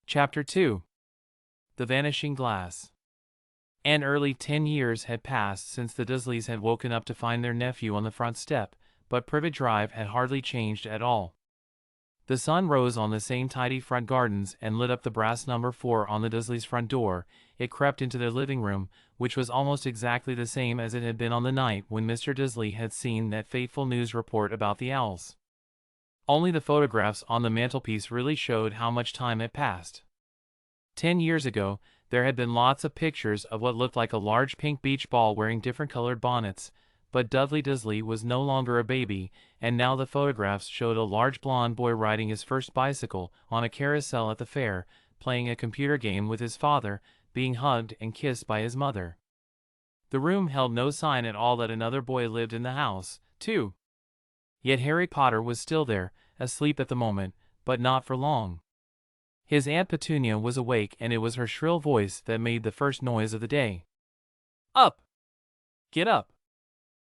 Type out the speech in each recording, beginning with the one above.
Chapter 2. The Vanishing Glass. An early 10 years had passed since the Dursleys had woken up to find their nephew on the front step, but Privet Drive had hardly changed at all. The sun rose on the same tidy front gardens and lit up the brass number 4 on the Dursleys' front door. It crept into their living room, which was almost exactly the same as it had been on the night when Mr. Dursley had seen that fateful news report about the owls. Only the photographs on the mantelpiece really showed how much time had passed. 10 years ago, there had been lots of pictures of what looked like a large pink beach ball wearing different colored bonnets, but Dudley Dursley was no longer a baby, and now the photographs showed a large blond boy riding his first bicycle on a carousel at the fair, playing a computer game with his father, being hugged and kissed by his mother. The room held no sign at all that another boy lived in the house, too. Yet Harry Potter was still there, asleep at the moment, but not for long. His Aunt Petunia was awake, and it was her shrill voice that made the first noise of the day. "Up! Get up!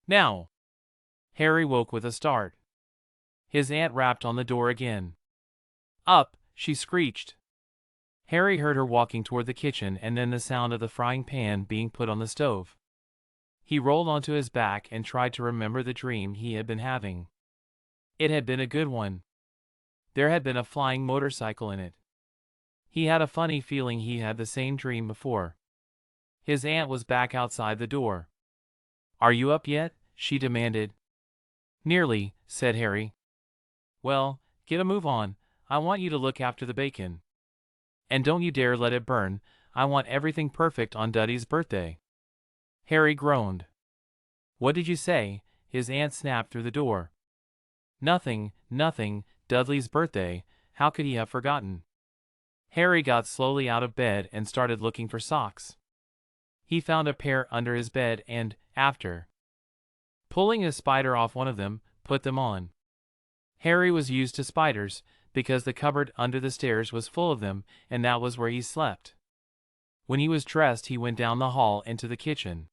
Now!" Harry woke with a start. His aunt rapped on the door again. "Up!" she screeched. Harry heard her walking toward the kitchen and then the sound of the frying pan being put on the stove. He rolled onto his back and tried to remember the dream he had been having. It had been a good one. There had been a flying motorcycle in it. He had a funny feeling he had the same dream before. His aunt was back outside the door. "Are you up yet?" she demanded. "Nearly," said Harry. "Well, get a move on. I want you to look after the bacon. And don't you dare let it burn. I want everything perfect on Dudley's birthday." Harry groaned. "What did you say?" his aunt snapped through the door. Nothing. Dudley's birthday. How could he have forgotten?" Harry got slowly out of bed and started looking for socks. He found a pair under his bed and, after pulling a spider off one of them, put them on. Harry was used to spiders, because the cupboard under the stairs was full of them, and that was where he slept. When he was dressed, he went down the hall into the kitchen.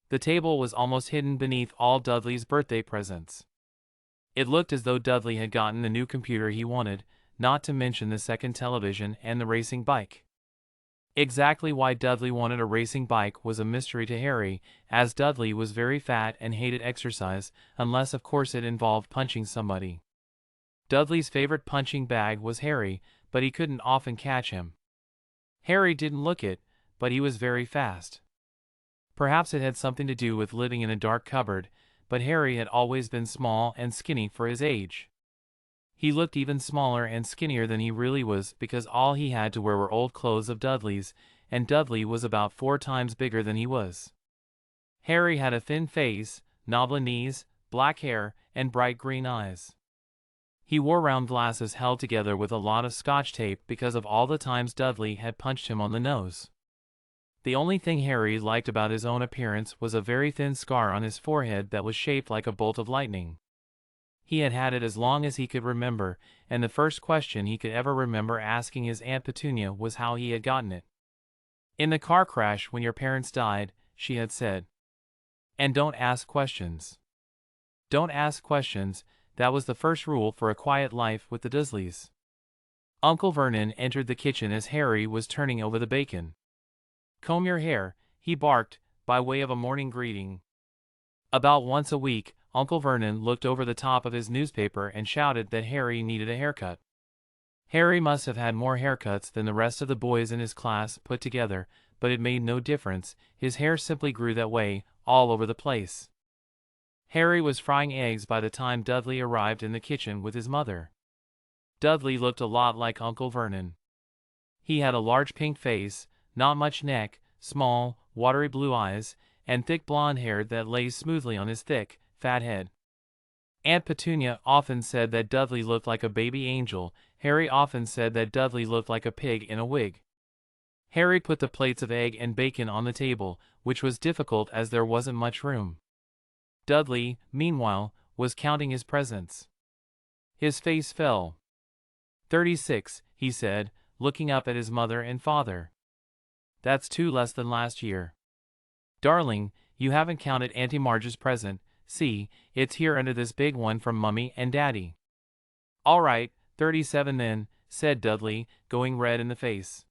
The table was almost hidden beneath all Dudley's birthday presents. It looked as though Dudley had gotten the new computer he wanted, not to mention the second television and the racing bike. Exactly why Dudley wanted a racing bike was a mystery to Harry, as Dudley was very fat and hated exercise, unless of course it involved punching somebody. Dudley's favorite punching bag was Harry, but he couldn't often catch him. Harry didn't look it, but he was very fast. Perhaps it had something to do with living in a dark cupboard, but Harry had always been small and skinny for his age. He looked even smaller and skinnier than he really was because all he had to wear were old clothes of Dudley's, and Dudley was about 4 times bigger than he was. Harry had a thin face, knobbly knees, black hair, and bright green eyes. He wore round glasses held together with a lot of Scotch tape because of all the times Dudley had punched him on the nose. The only thing Harry liked about his own appearance was a very thin scar on his forehead that was shaped like a bolt of lightning. He had had it as long as he could remember, and the first question he could ever remember asking his Aunt Petunia was how he had gotten it. "In the car crash when your parents died," she had said. "And don't ask questions. Don't ask questions," that was the first rule for a quiet life with the Dursleys. Uncle Vernon entered the kitchen as Harry was turning over the bacon. "Comb your hair," he barked, by way of a morning greeting. About once a week, Uncle Vernon looked over the top of his newspaper and shouted that Harry needed a haircut. Harry must have had more haircuts than the rest of the boys in his class put together, but it made no difference. His hair simply grew that way, all over the place. Harry was frying eggs by the time Dudley arrived in the kitchen with his mother. Dudley looked a lot like Uncle Vernon. He had a large pink face, not much neck, small, watery blue eyes, and thick blonde hair that lay smoothly on his thick, fat head. Aunt Petunia often said that Dudley looked like a baby angel. Harry often said that Dudley looked like a pig in a wig. Harry put the plates of egg and bacon on the table, which was difficult as there wasn't much room. Dudley, meanwhile, was counting his presents. His face fell. 36, he said, looking up at his mother and father. "That's 2 less than last year. Darling, you haven't counted Auntie Marge's present. See, it's here under this big one from Mummy and Daddy." "All right, 37 then," said Dudley, going red in the face.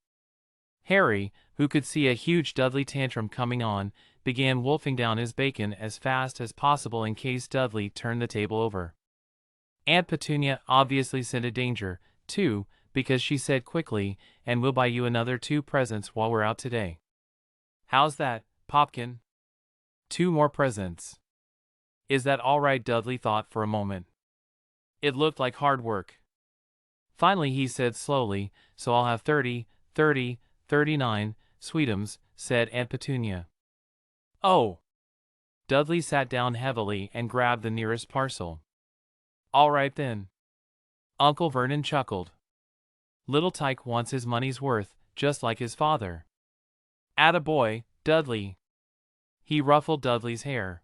Harry, who could see a huge Dudley tantrum coming on, began wolfing down his bacon as fast as possible in case Dudley turned the table over. Aunt Petunia obviously scented danger, too, because she said quickly, "And we'll buy you another 2 presents while we're out today." "How's that, Popkin? 2 more presents. Is that all right?" Dudley thought for a moment. It looked like hard work. Finally he said slowly, "So I'll have 30, 30, 39, sweetums," said Aunt Petunia. "Oh!" Dudley sat down heavily and grabbed the nearest parcel. "All right then." Uncle Vernon chuckled. "Little Tyke wants his money's worth, just like his father." "Attaboy, Dudley." He ruffled Dudley's hair.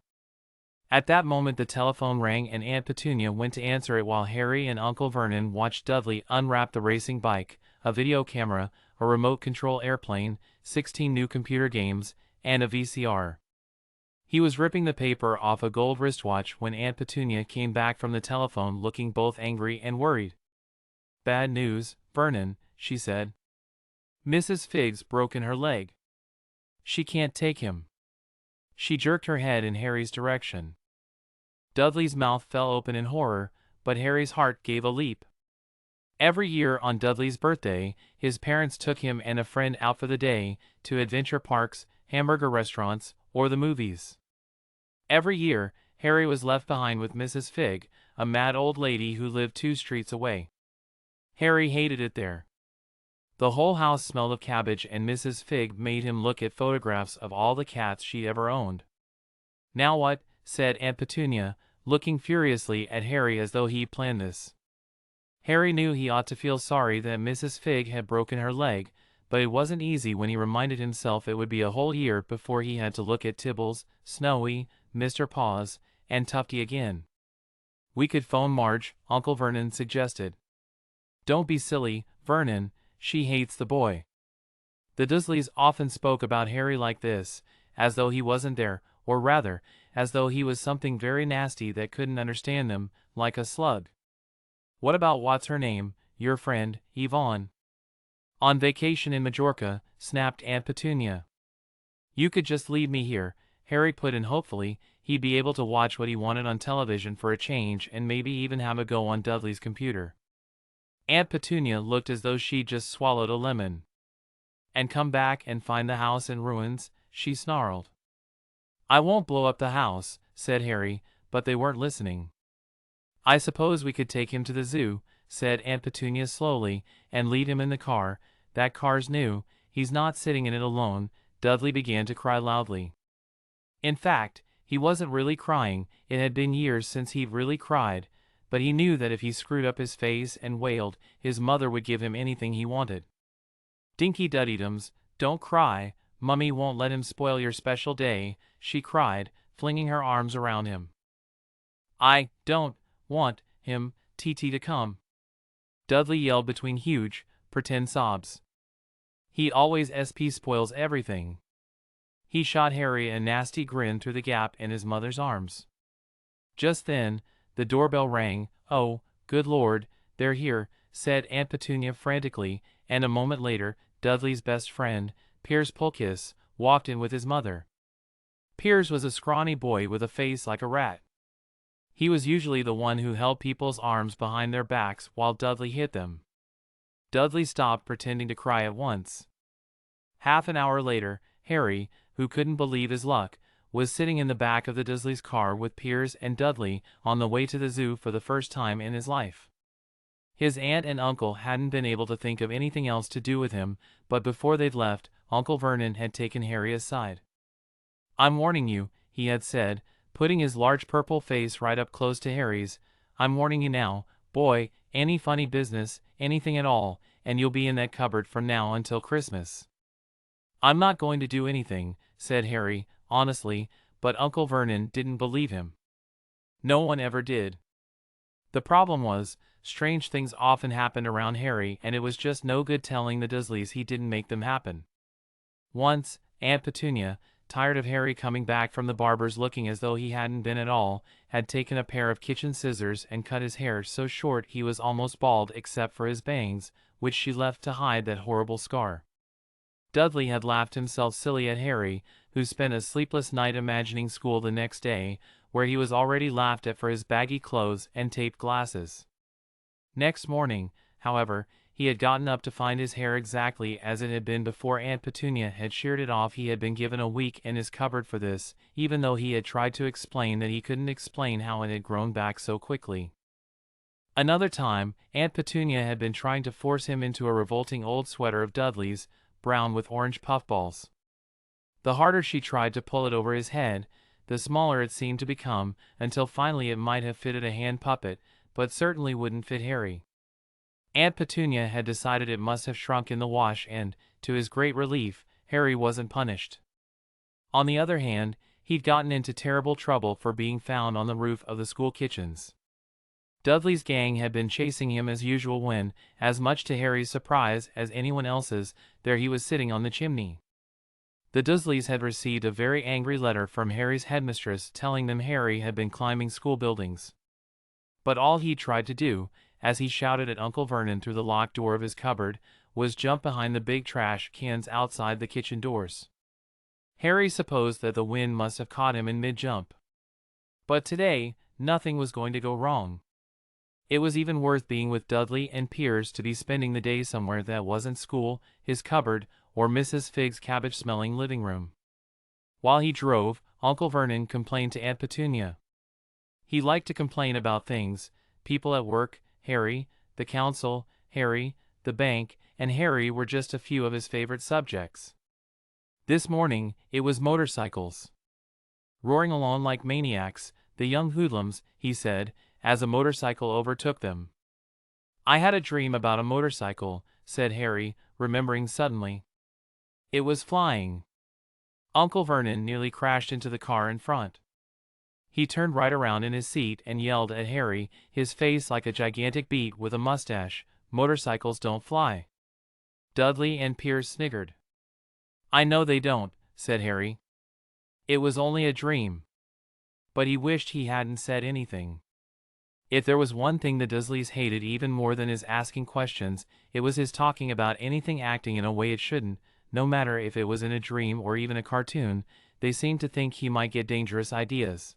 At that moment the telephone rang and Aunt Petunia went to answer it while Harry and Uncle Vernon watched Dudley unwrap the racing bike, a video camera, a remote control airplane, 16 new computer games, and a VCR. He was ripping the paper off a gold wristwatch when Aunt Petunia came back from the telephone looking both angry and worried. "Bad news, Vernon," she said. "Mrs. Figg's broken her leg. She can't take him." She jerked her head in Harry's direction. Dudley's mouth fell open in horror, but Harry's heart gave a leap. Every year on Dudley's birthday, his parents took him and a friend out for the day, to adventure parks, hamburger restaurants, or the movies. Every year, Harry was left behind with Mrs. Figg, a mad old lady who lived 2 streets away. Harry hated it there. The whole house smelled of cabbage and Mrs. Figg made him look at photographs of all the cats she'd ever owned. "Now what?" said Aunt Petunia, looking furiously at Harry as though he planned this. Harry knew he ought to feel sorry that Mrs. Figg had broken her leg, but it wasn't easy when he reminded himself it would be a whole year before he had to look at Tibbles, Snowy, Mr. Paws, and Tufty again. "We could phone Marge," Uncle Vernon suggested. "Don't be silly, Vernon, she hates the boy." The Dursleys often spoke about Harry like this, as though he wasn't there, or rather, as though he was something very nasty that couldn't understand them, like a slug. "What about what's-her-name, your friend, Yvonne?" "On vacation in Majorca," snapped Aunt Petunia. "You could just leave me here," Harry put in hopefully. He'd be able to watch what he wanted on television for a change and maybe even have a go on Dudley's computer. Aunt Petunia looked as though she'd just swallowed a lemon. "And come back and find the house in ruins," she snarled. "I won't blow up the house," said Harry, but they weren't listening. "I suppose we could take him to the zoo," said Aunt Petunia slowly, "and leave him in the car. That car's new, he's not sitting in it alone." Dudley began to cry loudly. In fact, he wasn't really crying, it had been years since he'd really cried, but he knew that if he screwed up his face and wailed, his mother would give him anything he wanted. "Dinky Duddydums, don't cry, Mummy won't let him spoil your special day," she cried, flinging her arms around him. "I don't want him, TT, to come," Dudley yelled between huge, pretend sobs. "He always spoils everything." He shot Harry a nasty grin through the gap in his mother's arms. Just then, the doorbell rang. "Oh, good Lord, they're here," said Aunt Petunia frantically, and a moment later, Dudley's best friend, Piers Polkiss, walked in with his mother. Piers was a scrawny boy with a face like a rat. He was usually the one who held people's arms behind their backs while Dudley hit them. Dudley stopped pretending to cry at once. Half an hour later, Harry, who couldn't believe his luck, was sitting in the back of the Dursleys' car with Piers and Dudley on the way to the zoo for the first time in his life. His aunt and uncle hadn't been able to think of anything else to do with him, but before they'd left, Uncle Vernon had taken Harry aside. "I'm warning you," he had said, putting his large purple face right up close to Harry's. "I'm warning you now, boy, any funny business, anything at all, and you'll be in that cupboard from now until Christmas." "I'm not going to do anything," said Harry, honestly, but Uncle Vernon didn't believe him. No one ever did. The problem was, strange things often happened around Harry and it was just no good telling the Dursleys he didn't make them happen. Once, Aunt Petunia, tired of Harry coming back from the barber's looking as though he hadn't been at all, had taken a pair of kitchen scissors and cut his hair so short he was almost bald except for his bangs, which she left to hide that horrible scar. Dudley had laughed himself silly at Harry, who spent a sleepless night imagining school the next day, where he was already laughed at for his baggy clothes and taped glasses. Next morning, however, he had gotten up to find his hair exactly as it had been before Aunt Petunia had sheared it off. He had been given a week in his cupboard for this, even though he had tried to explain that he couldn't explain how it had grown back so quickly. Another time, Aunt Petunia had been trying to force him into a revolting old sweater of Dudley's, brown with orange puffballs. The harder she tried to pull it over his head, the smaller it seemed to become, until finally it might have fitted a hand puppet, but certainly wouldn't fit Harry. Aunt Petunia had decided it must have shrunk in the wash and, to his great relief, Harry wasn't punished. On the other hand, he'd gotten into terrible trouble for being found on the roof of the school kitchens. Dudley's gang had been chasing him as usual when, as much to Harry's surprise as anyone else's, there he was sitting on the chimney. The Dursleys had received a very angry letter from Harry's headmistress telling them Harry had been climbing school buildings. But all he tried to do, as he shouted at Uncle Vernon through the locked door of his cupboard, was jump behind the big trash cans outside the kitchen doors. Harry supposed that the wind must have caught him in mid-jump. But today, nothing was going to go wrong. It was even worth being with Dudley and Piers to be spending the day somewhere that wasn't school, his cupboard, or Mrs. Figg's cabbage-smelling living room. While he drove, Uncle Vernon complained to Aunt Petunia. He liked to complain about things: people at work, Harry, the council, Harry, the bank, and Harry were just a few of his favorite subjects. This morning, it was motorcycles. Roaring along like maniacs, the young hoodlums, he said, as a motorcycle overtook them. "I had a dream about a motorcycle," said Harry, remembering suddenly. "It was flying." Uncle Vernon nearly crashed into the car in front. He turned right around in his seat and yelled at Harry, his face like a gigantic beet with a mustache, "Motorcycles don't fly." Dudley and Piers sniggered. "I know they don't," said Harry. "It was only a dream." But he wished he hadn't said anything. If there was one thing the Dursleys hated even more than his asking questions, it was his talking about anything acting in a way it shouldn't, no matter if it was in a dream or even a cartoon. They seemed to think he might get dangerous ideas.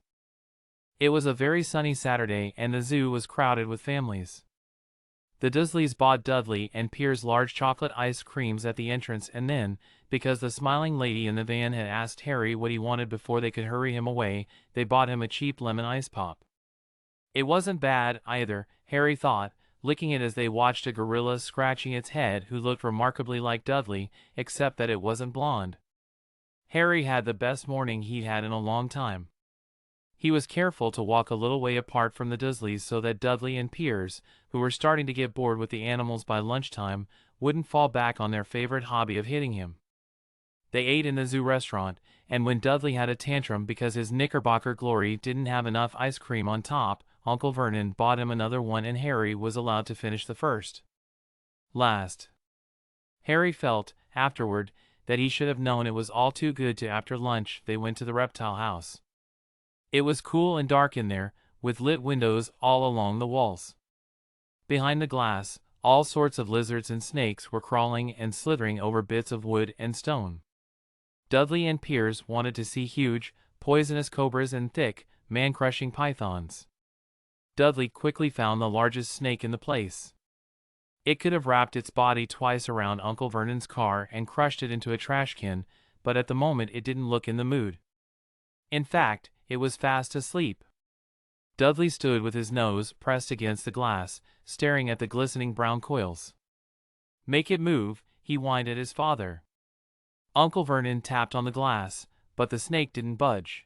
It was a very sunny Saturday and the zoo was crowded with families. The Dursleys bought Dudley and Piers large chocolate ice creams at the entrance, and then, because the smiling lady in the van had asked Harry what he wanted before they could hurry him away, they bought him a cheap lemon ice pop. It wasn't bad, either, Harry thought, licking it as they watched a gorilla scratching its head who looked remarkably like Dudley, except that it wasn't blonde. Harry had the best morning he'd had in a long time. He was careful to walk a little way apart from the Dursleys so that Dudley and Piers, who were starting to get bored with the animals by lunchtime, wouldn't fall back on their favorite hobby of hitting him. They ate in the zoo restaurant, and when Dudley had a tantrum because his Knickerbocker glory didn't have enough ice cream on top, Uncle Vernon bought him another one and Harry was allowed to finish the first. Last. Harry felt, afterward, that he should have known it was all too good to. After lunch they went to the reptile house. It was cool and dark in there, with lit windows all along the walls. Behind the glass, all sorts of lizards and snakes were crawling and slithering over bits of wood and stone. Dudley and Piers wanted to see huge, poisonous cobras and thick, man-crushing pythons. Dudley quickly found the largest snake in the place. It could have wrapped its body twice around Uncle Vernon's car and crushed it into a trash can, but at the moment it didn't look in the mood. In fact, it was fast asleep. Dudley stood with his nose pressed against the glass, staring at the glistening brown coils. "Make it move," he whined at his father. Uncle Vernon tapped on the glass, but the snake didn't budge.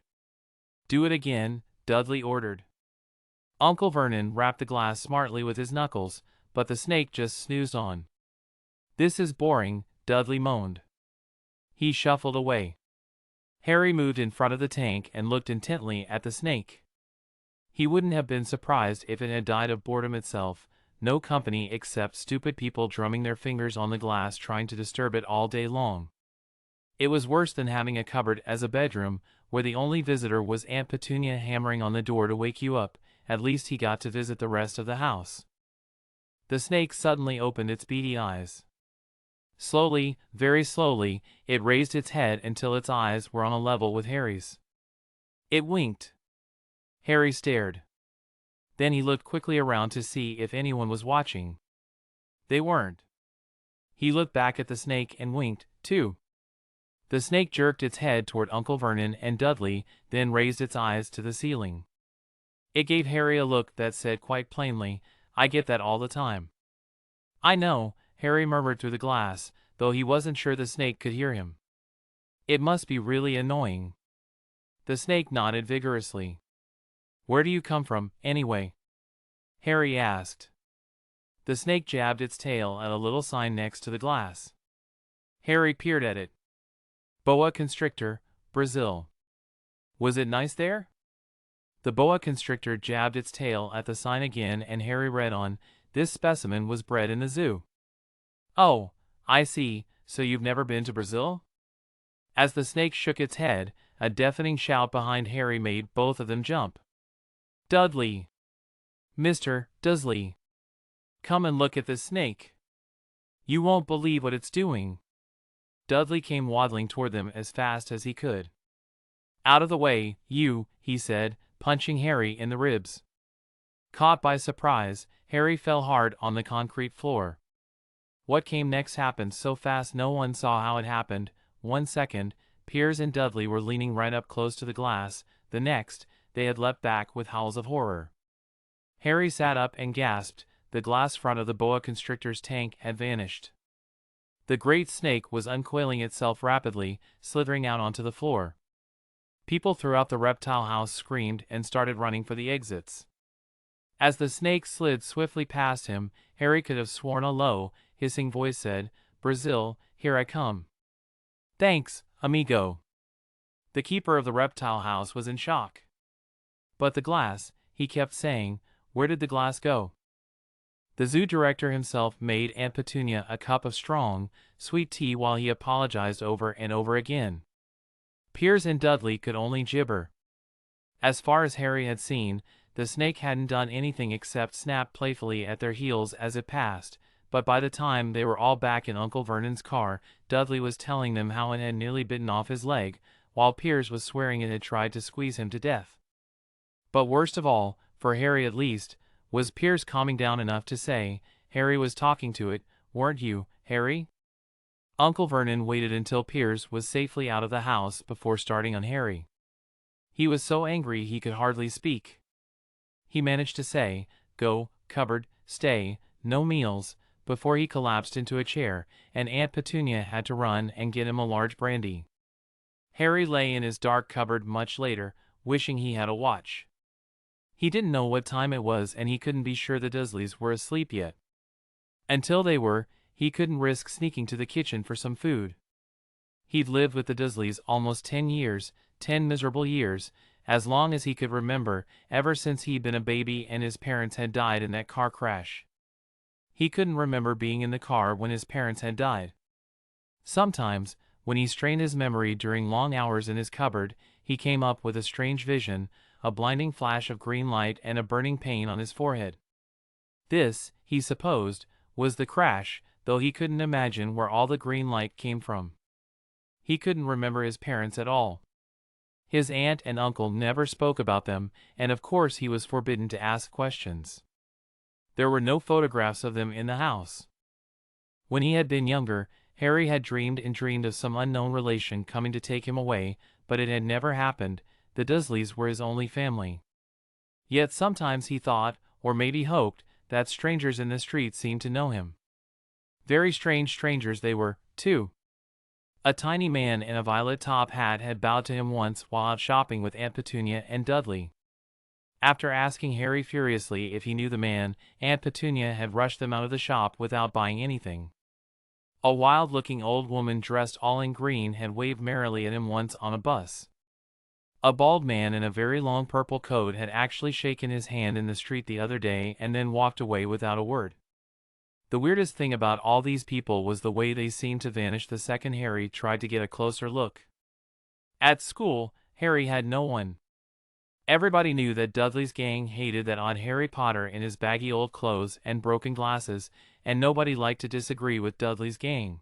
"Do it again," Dudley ordered. Uncle Vernon rapped the glass smartly with his knuckles, but the snake just snoozed on. "This is boring," Dudley moaned. He shuffled away. Harry moved in front of the tank and looked intently at the snake. He wouldn't have been surprised if it had died of boredom itself, no company except stupid people drumming their fingers on the glass trying to disturb it all day long. It was worse than having a cupboard as a bedroom, where the only visitor was Aunt Petunia hammering on the door to wake you up. At least he got to visit the rest of the house. The snake suddenly opened its beady eyes. Slowly, very slowly, it raised its head until its eyes were on a level with Harry's. It winked. Harry stared. Then he looked quickly around to see if anyone was watching. They weren't. He looked back at the snake and winked, too. The snake jerked its head toward Uncle Vernon and Dudley, then raised its eyes to the ceiling. It gave Harry a look that said quite plainly, "I get that all the time." "I know," Harry murmured through the glass, though he wasn't sure the snake could hear him. "It must be really annoying." The snake nodded vigorously. "Where do you come from, anyway?" Harry asked. The snake jabbed its tail at a little sign next to the glass. Harry peered at it. Boa constrictor, Brazil. Was it nice there? The boa constrictor jabbed its tail at the sign again and Harry read on, "This specimen was bred in the zoo." "Oh, I see, so you've never been to Brazil?" As the snake shook its head, a deafening shout behind Harry made both of them jump. "Dudley! Mr. Dursley! Come and look at this snake! You won't believe what it's doing!" Dudley came waddling toward them as fast as he could. "Out of the way, you," he said, punching Harry in the ribs. Caught by surprise, Harry fell hard on the concrete floor. What came next happened so fast no one saw how it happened. 1 second, Piers and Dudley were leaning right up close to the glass. The next, they had leapt back with howls of horror. Harry sat up and gasped. The glass front of the boa constrictor's tank had vanished. The great snake was uncoiling itself rapidly, slithering out onto the floor. People throughout the reptile house screamed and started running for the exits. As the snake slid swiftly past him, Harry could have sworn a low, hissing voice said, "Brazil, here I come." "Thanks, amigo." The keeper of the reptile house was in shock. "But the glass," he kept saying, "where did the glass go?" The zoo director himself made Aunt Petunia a cup of strong, sweet tea while he apologized over and over again. Piers and Dudley could only gibber. As far as Harry had seen, the snake hadn't done anything except snap playfully at their heels as it passed, but by the time they were all back in Uncle Vernon's car, Dudley was telling them how it had nearly bitten off his leg, while Piers was swearing it had tried to squeeze him to death. But worst of all, for Harry at least, was Piers calming down enough to say, "Harry was talking to it, weren't you, Harry?" Uncle Vernon waited until Piers was safely out of the house before starting on Harry. He was so angry he could hardly speak. He managed to say, "Go, cupboard, stay, no meals," before he collapsed into a chair, and Aunt Petunia had to run and get him a large brandy. Harry lay in his dark cupboard much later, wishing he had a watch. He didn't know what time it was and he couldn't be sure the Dursleys were asleep yet. Until they were, he couldn't risk sneaking to the kitchen for some food. He'd lived with the Dursleys almost 10 years, 10 miserable years, as long as he could remember, ever since he'd been a baby and his parents had died in that car crash. He couldn't remember being in the car when his parents had died. Sometimes, when he strained his memory during long hours in his cupboard, he came up with a strange vision, a blinding flash of green light and a burning pain on his forehead. This, he supposed, was the crash, though he couldn't imagine where all the green light came from. He couldn't remember his parents at all. His aunt and uncle never spoke about them, and of course he was forbidden to ask questions. There were no photographs of them in the house. When he had been younger, Harry had dreamed and dreamed of some unknown relation coming to take him away, but it had never happened. The Dursleys were his only family. Yet sometimes he thought, or maybe hoped, that strangers in the street seemed to know him. Very strange strangers they were, too. A tiny man in a violet top hat had bowed to him once while out shopping with Aunt Petunia and Dudley. After asking Harry furiously if he knew the man, Aunt Petunia had rushed them out of the shop without buying anything. A wild-looking old woman dressed all in green had waved merrily at him once on a bus. A bald man in a very long purple coat had actually shaken his hand in the street the other day and then walked away without a word. The weirdest thing about all these people was the way they seemed to vanish the second Harry tried to get a closer look. At school, Harry had no one. Everybody knew that Dudley's gang hated that odd Harry Potter in his baggy old clothes and broken glasses, and nobody liked to disagree with Dudley's gang.